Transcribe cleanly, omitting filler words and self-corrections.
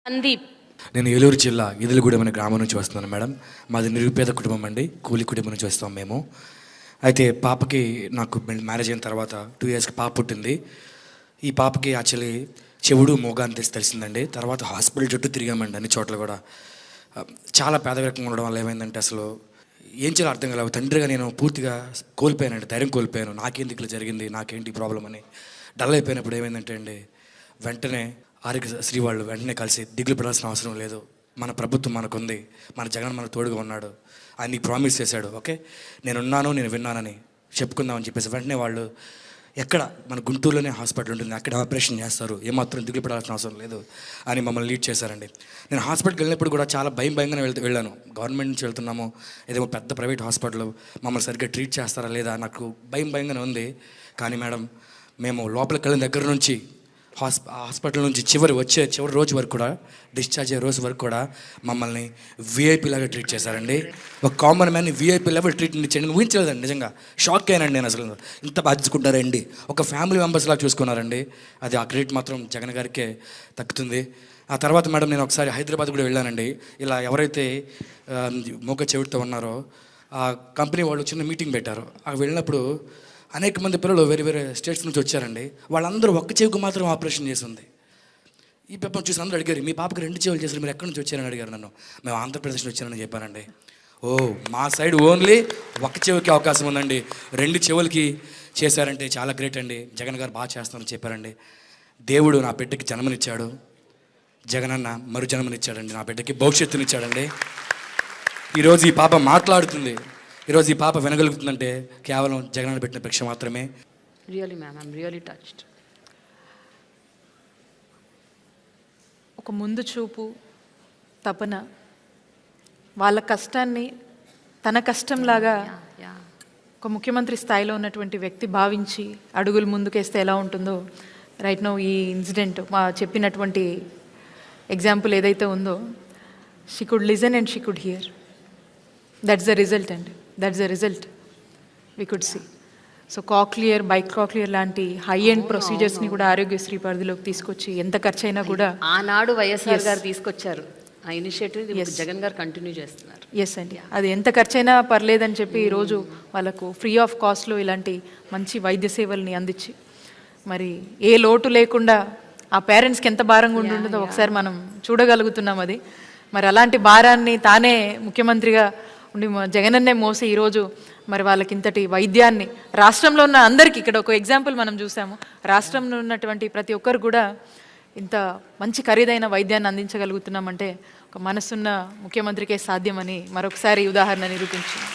సందీప్. నేను ఏలూరు జిల్లా ఈదులగూడెం అనే గ్రామం నుంచి వస్తున్నాను మేడం. మాది నిరుపేద కుటుంబం అండి, కూలి కుటుంబం నుంచి వస్తాం మేము. అయితే పాపకి నాకు మ్యారేజ్ అయిన తర్వాత 2 ఇయర్స్కి పాప పుట్టింది. ఈ పాపకి యాక్చువల్లీ చెవుడు మోగ అని తెలిసిందండి. తర్వాత హాస్పిటల్ చుట్టూ తిరిగామండి, అన్ని చోట్ల కూడా. చాలా పేదరికంగా ఉండడం వల్ల ఏమైందంటే అసలు ఏం చేయాలో అర్థం కాలేదు. తండ్రిగా నేను పూర్తిగా కోల్పోయానండి, ధైర్యం కోల్పోయాను. నాకేంటి ఇట్లా జరిగింది, నాకేంటి ప్రాబ్లం అని డల్ అయిపోయినప్పుడు ఏమైందంటే అండి, వెంటనే ఆరోగ్యశ్రీ వాళ్ళు వెంటనే కలిసి దిగులు పడాల్సిన అవసరం లేదు, మన ప్రభుత్వం మనకుంది, మన జగన్ మనకు తోడుగా ఉన్నాడు, ఆయన నీకు ప్రామిస్ చేశాడు, ఓకే నేనున్నాను, నేను విన్నానని చెప్పుకుందామని చెప్పేసి వెంటనే వాళ్ళు ఎక్కడ మన గుంటూరులోనే హాస్పిటల్ ఉంటుంది, అక్కడ ఆపరేషన్ చేస్తారు, ఏమాత్రం దిగులు పడాల్సిన అవసరం లేదు అని మమ్మల్ని లీడ్ చేశారండి. నేను హాస్పిటల్కి వెళ్ళినప్పుడు కూడా చాలా భయంగానే వెళ్ళాను. గవర్నమెంట్ నుంచి వెళ్తున్నాము, ఏదేమో పెద్ద ప్రైవేట్ హాస్పిటల్, మమ్మల్ని సరిగ్గా ట్రీట్ చేస్తారా లేదా నాకు భయంగానే ఉంది. కానీ మేడం, మేము లోపలికి వెళ్ళిన దగ్గర నుంచి హాస్పిటల్ నుంచి చివరి రోజు వరకు కూడా, డిశ్చార్జ్ అయ్యే రోజు వరకు కూడా మమ్మల్ని వీఐపీ లాగా ట్రీట్ చేశారండి. ఒక కామన్ మ్యాన్ని వీఐపీ లెవెల్ ట్రీట్మెంట్ ఇచ్చాను. నేను ఊహించలేదండి, నిజంగా షాక్ అయ్యానండి నేను. అసలు ఇంత బాధించుకుంటారండి, ఒక ఫ్యామిలీ మెంబర్స్ లాగా చూసుకున్నారండి. అది ఆ క్రెడిట్ మాత్రం జగన్ గారికే దక్కుతుంది. ఆ తర్వాత మేడం నేను ఒకసారి హైదరాబాద్ కూడా వెళ్ళానండి. ఇలా ఎవరైతే మోగ చెవిటితో ఉన్నారో ఆ కంపెనీ వాళ్ళు చిన్న మీటింగ్ పెట్టారు. అక్కడ వెళ్ళినప్పుడు అనేక మంది పిల్లలు వేరే స్టేట్స్ నుంచి వచ్చారండి. వాళ్ళందరూ ఒక్క చెవికి మాత్రం ఆపరేషన్ చేసింది. ఈ పేపర్ చూసి అందరూ అడిగారు, మీ పాపకి 2 చెవులు చేశారు, మీరు ఎక్కడి నుంచి వచ్చారని అడిగారు నన్ను. మేము ఆంధ్రప్రదేశ్ నుంచి వచ్చానని చెప్పానండి. మా సైడ్ ఓన్లీ ఒక్క చెవికి అవకాశం ఉందండి, 2 చెవులకి చేశారంటే చాలా గ్రేట్ అండి, జగన్ గారు బాగా చేస్తారని చెప్పారండి. దేవుడు నా బిడ్డకి జన్మనిచ్చాడు, జగనన్న మరు జన్మనిచ్చాడండి, నా బిడ్డకి భవిష్యత్తునిచ్చాడండి. ఈరోజు ఈ పాప మాట్లాడుతుంది, ఈరోజు ఈ పాప వినగలుగుతుందంటే కేవలం జగనన్న పెట్టిన భిక్ష మాత్రమే. Really ma'am, I'm really touched. ఒక ముందు చూపు, తపన, వాళ్ళ కష్టాన్ని తన కష్టంలాగా ఒక ముఖ్యమంత్రి స్థాయిలో ఉన్నటువంటి వ్యక్తి భావించి అడుగులు ముందుకేస్తే ఎలా ఉంటుందో రైట్ నౌ ఈ ఇన్సిడెంట్ మా చెప్పినటువంటి ఎగ్జాంపుల్ ఏదైతే ఉందో, she could listen and she could hear. That's the result అండి, that's the result we could see. So cochlear, bicochlear లాంటి హై ఎండ్ ప్రొసీజర్స్ని కూడా ఆరోగ్యశ్రీ పరిధిలోకి తీసుకొచ్చి ఎంత ఖర్చు అయినా కూడా ఆనాడు వైఎస్ఆర్ గారు తీసుకొచ్చారు ఆ ఇనిషియేటివ్, జగన్ గారు కంటిన్యూ చేస్తున్నారు. ఎస్ అండి, అది ఎంత ఖర్చు అయినా పర్లేదని చెప్పి ఈరోజు వాళ్ళకు ఫ్రీ ఆఫ్ కాస్ట్లో ఇలాంటి మంచి వైద్య సేవల్ని అందించి, మరి ఏ లోటు లేకుండా ఆ పేరెంట్స్కి ఎంత భారంగా ఉంటుందో ఒకసారి మనం చూడగలుగుతున్నాం. అది మరి అలాంటి భారాన్ని తానే ముఖ్యమంత్రిగా ఉండి జగనన్నే మోసి ఈరోజు మరి వాళ్ళకి ఇంతటి వైద్యాన్ని రాష్ట్రంలో ఉన్న అందరికీ, ఇక్కడ ఒక ఎగ్జాంపుల్ మనం చూసాము, రాష్ట్రంలో ఉన్నటువంటి ప్రతి ఒక్కరు కూడా ఇంత మంచి ఖరీదైన వైద్యాన్ని అందించగలుగుతున్నామంటే ఒక మనసున్న ముఖ్యమంత్రికే సాధ్యమని మరొకసారి ఉదాహరణ నిరూపించింది.